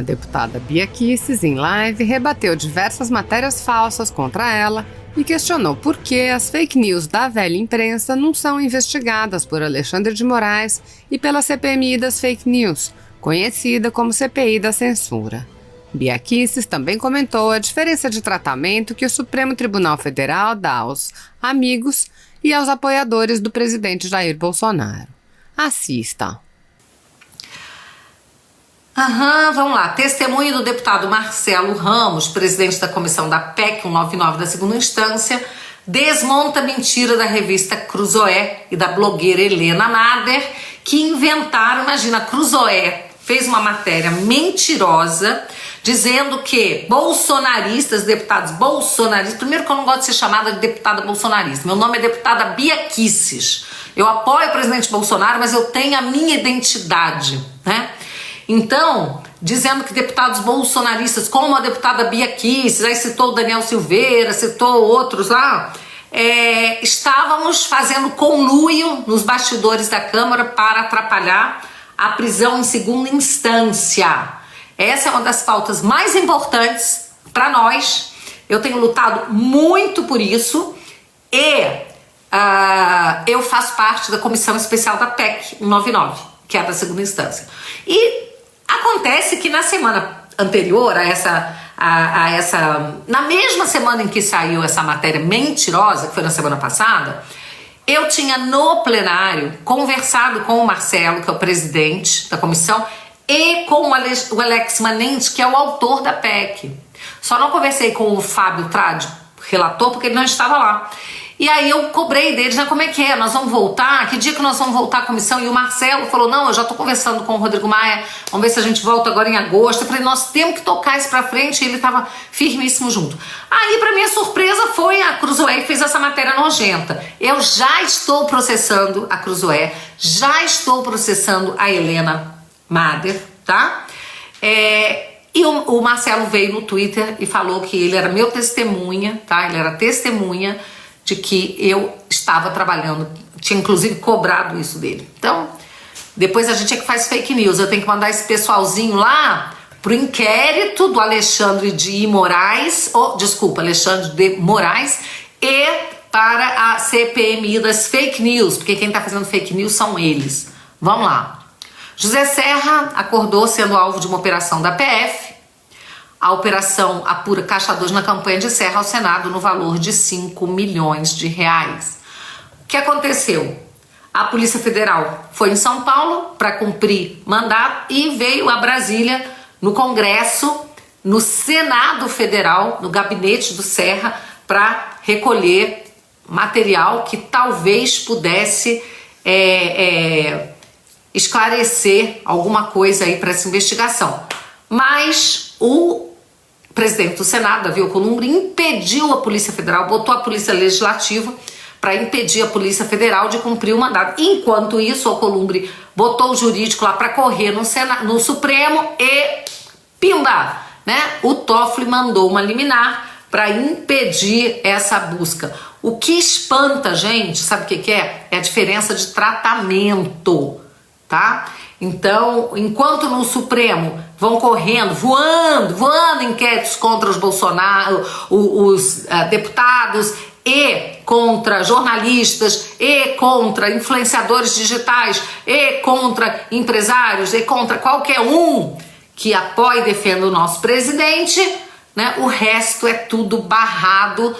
deputada Bia Kicis, em live, rebateu diversas matérias falsas contra ela e questionou por que as fake news da velha imprensa não são investigadas por Alexandre de Moraes e pela CPMI das fake news, conhecida como CPI da censura. Bia Kicis também comentou a diferença de tratamento que o Supremo Tribunal Federal dá aos amigos e aos apoiadores do presidente Jair Bolsonaro. Assista. Vamos lá. Testemunho do deputado Marcelo Ramos, presidente da comissão da PEC 199 da segunda instância, desmonta a mentira da revista Cruzoé e da blogueira Helena Mader, que inventaram, imagina, a Cruzoé fez uma matéria mentirosa, dizendo que bolsonaristas, deputados bolsonaristas, primeiro que eu não gosto de ser chamada de deputada bolsonarista, meu nome é deputada Bia Kicis, eu apoio o presidente Bolsonaro, mas eu tenho a minha identidade, né? Então, dizendo que deputados bolsonaristas, como a deputada Bia Kicis, aí citou o Daniel Silveira, citou outros lá, estávamos fazendo conluio nos bastidores da Câmara para atrapalhar a prisão em segunda instância. Essa é uma das pautas mais importantes para nós. Eu tenho lutado muito por isso e eu faço parte da comissão especial da PEC 199, que é da segunda instância. E acontece que na semana anterior na mesma semana em que saiu essa matéria mentirosa, que foi na semana passada, eu tinha no plenário conversado com o Marcelo, que é o presidente da comissão, e com o Alex Manente, que é o autor da PEC. Só não conversei com o Fábio Tradi, relator, porque ele não estava lá. E aí eu cobrei deles, né, como é que é, nós vamos voltar, que dia que nós vamos voltar à comissão? E o Marcelo falou, não, eu já estou conversando com o Rodrigo Maia, vamos ver se a gente volta agora em agosto. Eu falei, nós temos que tocar isso pra frente, e ele estava firmíssimo junto. Aí, pra minha surpresa, foi a Cruzoé que fez essa matéria nojenta. Eu já estou processando a Cruzoé, já estou processando a Helena Mader, tá? E o Marcelo veio no Twitter e falou que ele era meu testemunha, tá? Ele era testemunha de que eu estava trabalhando, tinha inclusive cobrado isso dele. Então, depois a gente é que faz fake news, eu tenho que mandar esse pessoalzinho lá pro inquérito do Alexandre de Moraes, Alexandre de Moraes, e para a CPMI das fake news, porque quem tá fazendo fake news são eles. Vamos lá. José Serra acordou sendo alvo de uma operação da PF. A operação apura Caixa 2 na campanha de Serra ao Senado no valor de 5 milhões de reais. O que aconteceu? A Polícia Federal foi em São Paulo para cumprir mandato e veio a Brasília no Congresso, no Senado Federal, no gabinete do Serra, para recolher material que talvez pudesse esclarecer alguma coisa aí para essa investigação. Mas o presidente do Senado, Davi Alcolumbre, impediu a Polícia Federal, botou a Polícia Legislativa para impedir a Polícia Federal de cumprir o mandato. Enquanto isso, o Alcolumbre botou o jurídico lá para correr no Supremo e pimba, né? O Toffoli mandou uma liminar para impedir essa busca. O que espanta a gente, sabe o que é? É a diferença de tratamento, tá? Então, enquanto no Supremo vão correndo, voando inquéritos contra os Bolsonaro, os deputados, e contra jornalistas, e contra influenciadores digitais, e contra empresários, e contra qualquer um que apoie e defenda o nosso presidente, né? O resto é tudo barrado,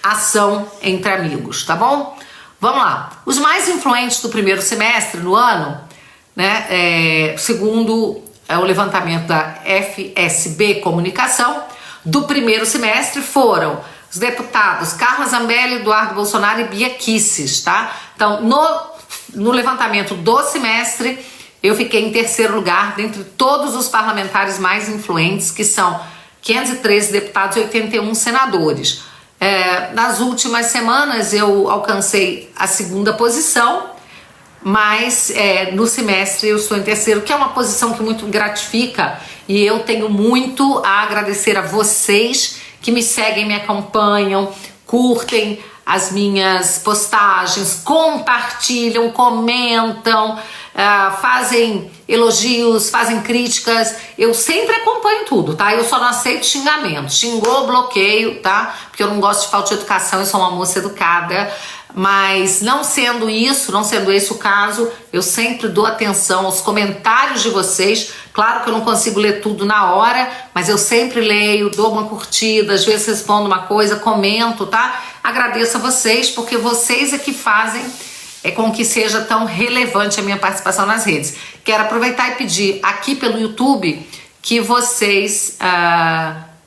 ação entre amigos, tá bom? Vamos lá. Os mais influentes do primeiro semestre no ano, né, segundo o levantamento da FSB Comunicação, do primeiro semestre foram os deputados Carla Zambelli, Eduardo Bolsonaro e Bia Kicis, tá? Então, no levantamento do semestre, eu fiquei em terceiro lugar dentre todos os parlamentares mais influentes, que são 513 deputados e 81 senadores. Nas últimas semanas eu alcancei a segunda posição, mas no semestre eu estou em terceiro, que é uma posição que muito gratifica, e eu tenho muito a agradecer a vocês que me seguem, me acompanham, curtem as minhas postagens, compartilham, comentam, fazem elogios, fazem críticas, eu sempre acompanho tudo, tá? Eu só não aceito xingamento, xingou, bloqueio, tá? Porque eu não gosto de falta de educação, eu sou uma moça educada, mas não sendo esse o caso, eu sempre dou atenção aos comentários de vocês. Claro que eu não consigo ler tudo na hora, mas eu sempre leio, dou uma curtida, às vezes respondo uma coisa, comento, tá? Agradeço a vocês, porque vocês é que fazem com que seja tão relevante a minha participação nas redes. Quero aproveitar e pedir aqui pelo YouTube que vocês,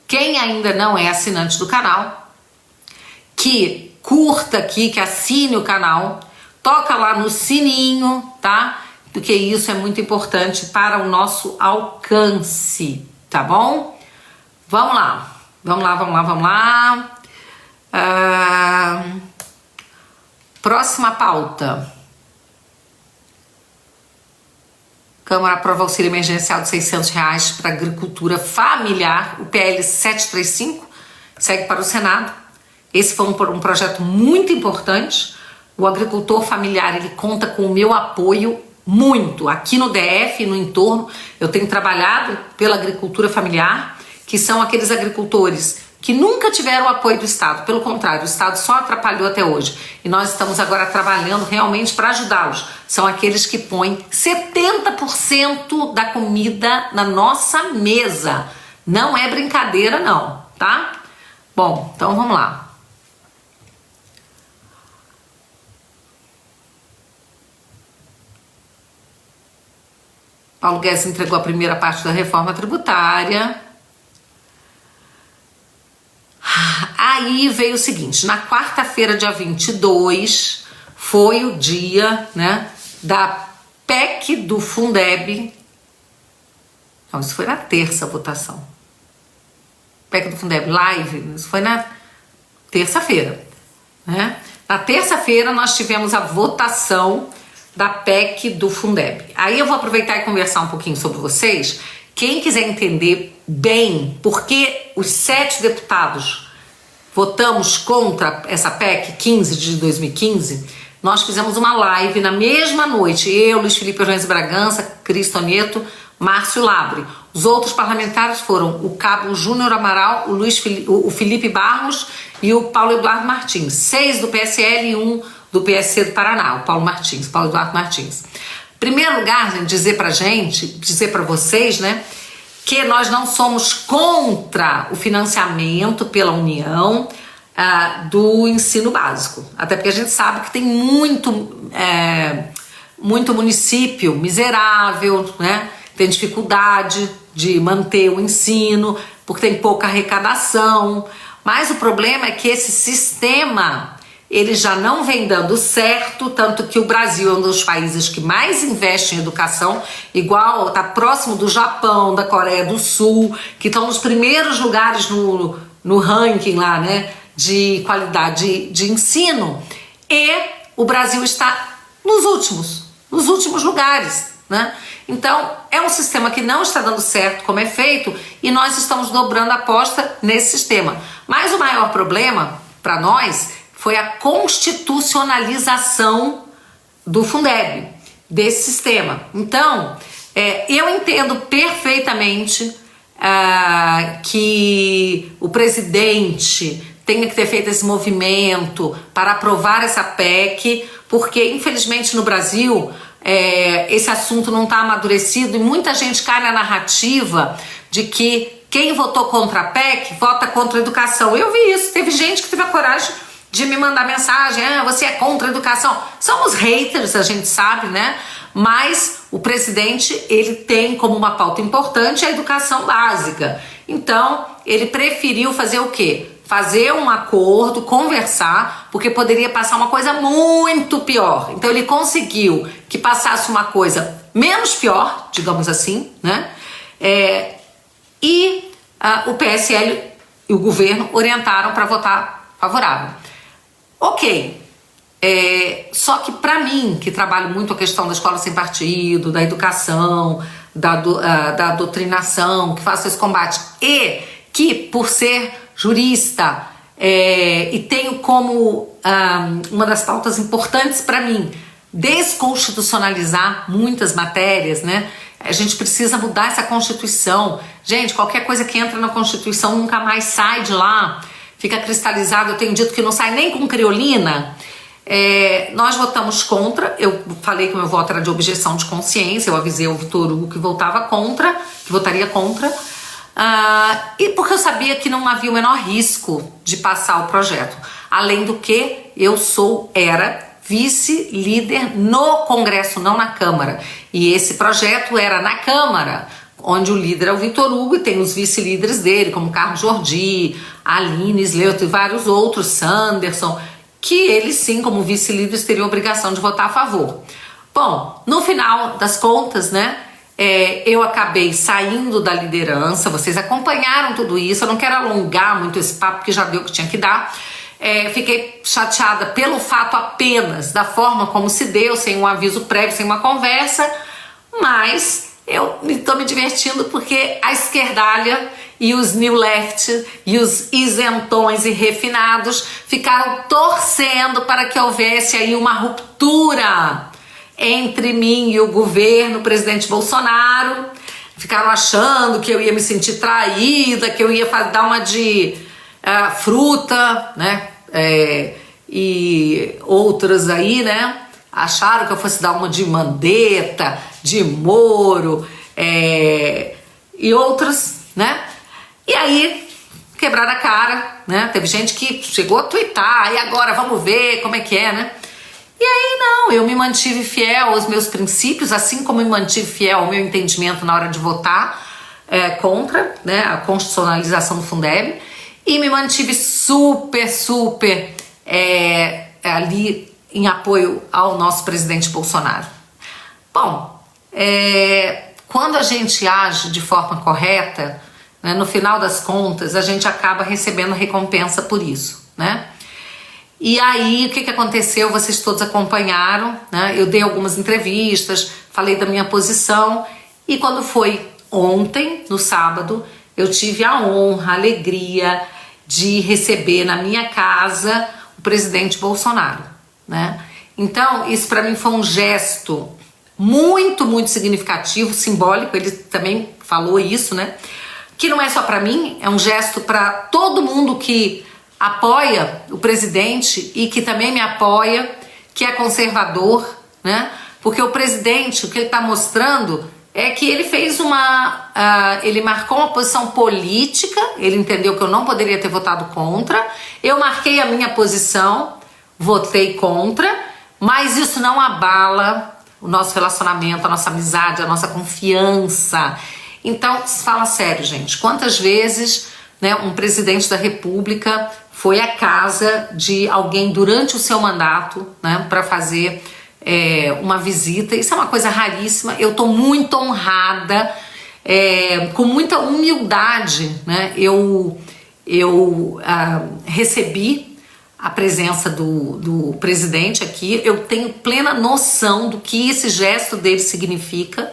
quem ainda não é assinante do canal, que curta aqui, que assine o canal, toca lá no sininho, tá? Porque isso é muito importante para o nosso alcance, tá bom? Vamos lá. Próxima pauta. Câmara aprova auxílio emergencial de R$600 para agricultura familiar, o PL 735, segue para o Senado. Esse foi um projeto muito importante. O agricultor familiar, ele conta com o meu apoio muito. Aqui no DF e no entorno, eu tenho trabalhado pela agricultura familiar, que são aqueles agricultores que nunca tiveram o apoio do Estado. Pelo contrário, o Estado só atrapalhou até hoje. E nós estamos agora trabalhando realmente para ajudá-los. São aqueles que põem 70% da comida na nossa mesa. Não é brincadeira não, tá? Bom, então vamos lá. Paulo Guedes entregou a primeira parte da reforma tributária. Aí veio o seguinte, na quarta-feira, dia 22, foi o dia, né, da PEC do Fundeb. Não, isso foi na terça a votação. PEC do Fundeb live, isso foi na terça-feira, né? Na terça-feira nós tivemos a votação da PEC do Fundeb. Aí eu vou aproveitar e conversar um pouquinho sobre vocês. Quem quiser entender bem por que os 7 deputados votamos contra essa PEC 15 de 2015, nós fizemos uma live na mesma noite. Eu, Luiz Felipe Orleans Bragança, Cristo Neto, Márcio Labre. Os outros parlamentares foram o Cabo Júnior Amaral, o Felipe Barros e o Paulo Eduardo Martins. 6 do PSL e 1 do PSC do Paraná, o Paulo Eduardo Martins. Em primeiro lugar, gente, dizer para vocês, né, que nós não somos contra o financiamento pela União do ensino básico. Até porque a gente sabe que tem muito município miserável, né, tem dificuldade de manter o ensino, porque tem pouca arrecadação. Mas o problema é que esse sistema ele já não vem dando certo, tanto que o Brasil é um dos países que mais investe em educação, igual, tá próximo do Japão, da Coreia do Sul, que estão nos primeiros lugares no ranking lá, né, de qualidade de ensino, e o Brasil está nos últimos lugares, né? Então, é um sistema que não está dando certo como é feito, e nós estamos dobrando a aposta nesse sistema. Mas o maior problema para nós foi a constitucionalização do Fundeb, desse sistema. Então, eu entendo perfeitamente que o presidente tenha que ter feito esse movimento para aprovar essa PEC, porque, infelizmente, no Brasil, esse assunto não está amadurecido e muita gente cai na narrativa de que quem votou contra a PEC vota contra a educação. Eu vi isso, teve gente que teve a coragem de me mandar mensagem, você é contra a educação. Somos haters, a gente sabe, né? Mas o presidente, ele tem como uma pauta importante a educação básica. Então, ele preferiu fazer o quê? Fazer um acordo, conversar, porque poderia passar uma coisa muito pior. Então, ele conseguiu que passasse uma coisa menos pior, digamos assim, né? E o PSL e o governo orientaram para votar favorável. Ok, só que para mim, que trabalho muito a questão da escola sem partido, da educação, da doutrinação, que faço esse combate, e que por ser jurista e tenho como uma das pautas importantes para mim desconstitucionalizar muitas matérias, né? A gente precisa mudar essa Constituição. Gente, qualquer coisa que entra na Constituição nunca mais sai de lá, fica cristalizado. Eu tenho dito que não sai nem com criolina. Nós votamos contra. Eu falei que o meu voto era de objeção de consciência. Eu avisei ao Vitor Hugo que votaria contra. E porque eu sabia que não havia o menor risco de passar o projeto. Além do que, eu era vice-líder no Congresso, não na Câmara. E esse projeto era na Câmara, onde o líder é o Vitor Hugo e tem os vice-líderes dele, como Carlos Jordi, Aline Sleuto e vários outros, Sanderson, que eles sim, como vice-líderes, teriam a obrigação de votar a favor. Bom, no final das contas, né, eu acabei saindo da liderança, vocês acompanharam tudo isso, eu não quero alongar muito esse papo, porque já deu o que tinha que dar. Fiquei chateada pelo fato apenas da forma como se deu, sem um aviso prévio, sem uma conversa, mas eu estou me divertindo porque a esquerdalha e os new left e os isentões e refinados ficaram torcendo para que houvesse aí uma ruptura entre mim e o governo, o presidente Bolsonaro. Ficaram achando que eu ia me sentir traída, que eu ia dar uma de fruta, né? E outras aí, né? Acharam que eu fosse dar uma de Mandetta, de Moro, e outras, né? E aí quebraram a cara, né? Teve gente que chegou a twittar, e agora vamos ver como é que é, né? E aí não, eu me mantive fiel aos meus princípios, assim como me mantive fiel ao meu entendimento na hora de votar contra, né, a constitucionalização do Fundeb. E me mantive super ali em apoio ao nosso presidente Bolsonaro. Bom, quando a gente age de forma correta, né, no final das contas, a gente acaba recebendo recompensa por isso, né? E aí, o que aconteceu? Vocês todos acompanharam, né? Eu dei algumas entrevistas, falei da minha posição, e quando foi ontem, no sábado, eu tive a honra, a alegria de receber na minha casa o presidente Bolsonaro, né? Então, isso para mim foi um gesto muito significativo, simbólico. Ele também falou isso, né? Que não é só para mim, é um gesto para todo mundo que apoia o presidente e que também me apoia, que é conservador, né? Porque o presidente, o que ele está mostrando é que ele fez ele marcou uma posição política, ele entendeu que eu não poderia ter votado contra, eu marquei a minha posição, votei contra, mas isso não abala o nosso relacionamento, a nossa amizade, a nossa confiança. Então, fala sério, gente, quantas vezes, né, um presidente da República foi à casa de alguém durante o seu mandato, né, para fazer uma visita? Isso é uma coisa raríssima. Eu estou muito honrada, com muita humildade, né? Eu recebi a presença do presidente aqui. Eu tenho plena noção do que esse gesto dele significa.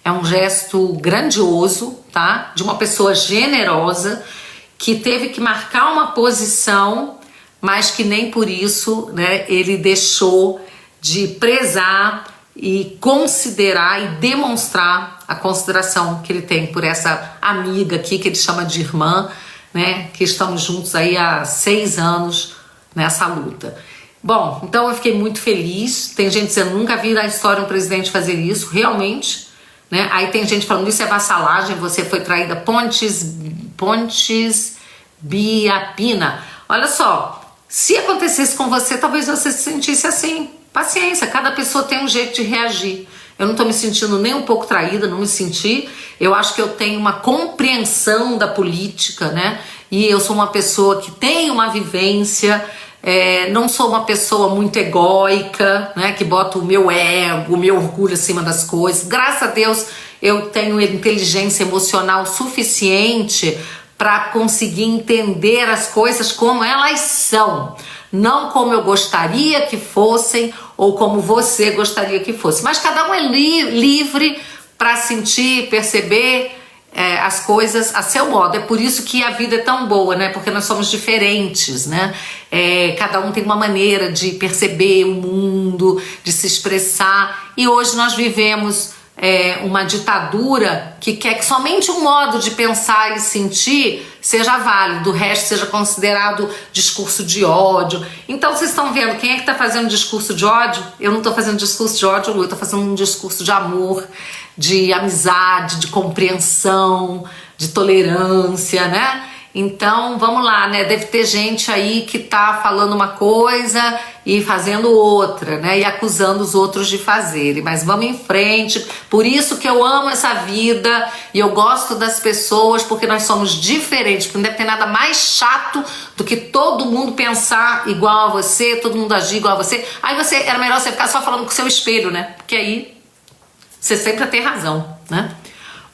É um gesto grandioso, tá? De uma pessoa generosa que teve que marcar uma posição, mas que nem por isso, né, ele deixou de prezar e considerar e demonstrar a consideração que ele tem por essa amiga aqui, que ele chama de irmã, né, que estamos juntos aí há 6 anos nessa luta. Bom, então eu fiquei muito feliz. Tem gente dizendo, nunca vi na história um presidente fazer isso, realmente, né? Aí tem gente falando, isso é vassalagem, você foi traída. Pontes Biapina. Olha só, se acontecesse com você, talvez você se sentisse assim. Paciência, cada pessoa tem um jeito de reagir. Eu não tô me sentindo nem um pouco traída, não me senti. Eu acho que eu tenho uma compreensão da política, né? E eu sou uma pessoa que tem uma vivência, não sou uma pessoa muito egóica, né? Que bota o meu ego, o meu orgulho acima das coisas. Graças a Deus eu tenho inteligência emocional suficiente para conseguir entender as coisas como elas são. Não como eu gostaria que fossem ou como você gostaria que fosse. Mas cada um é livre para sentir, perceber as coisas a seu modo. É por isso que a vida é tão boa, né? Porque nós somos diferentes, né? Cada um tem uma maneira de perceber o mundo, de se expressar. E hoje nós vivemos uma ditadura que quer que somente um modo de pensar e sentir seja válido, o resto seja considerado discurso de ódio. Então vocês estão vendo quem é que está fazendo discurso de ódio? Eu não estou fazendo discurso de ódio, eu estou fazendo um discurso de amor, de amizade, de compreensão, de tolerância, né? Então, vamos lá, né? Deve ter gente aí que tá falando uma coisa e fazendo outra, né? E acusando os outros de fazerem. Mas vamos em frente. Por isso que eu amo essa vida e eu gosto das pessoas, porque nós somos diferentes. Porque não deve ter nada mais chato do que todo mundo pensar igual a você, todo mundo agir igual a você. Aí era melhor você ficar só falando com o seu espelho, né? Porque aí você sempre vai ter razão, né?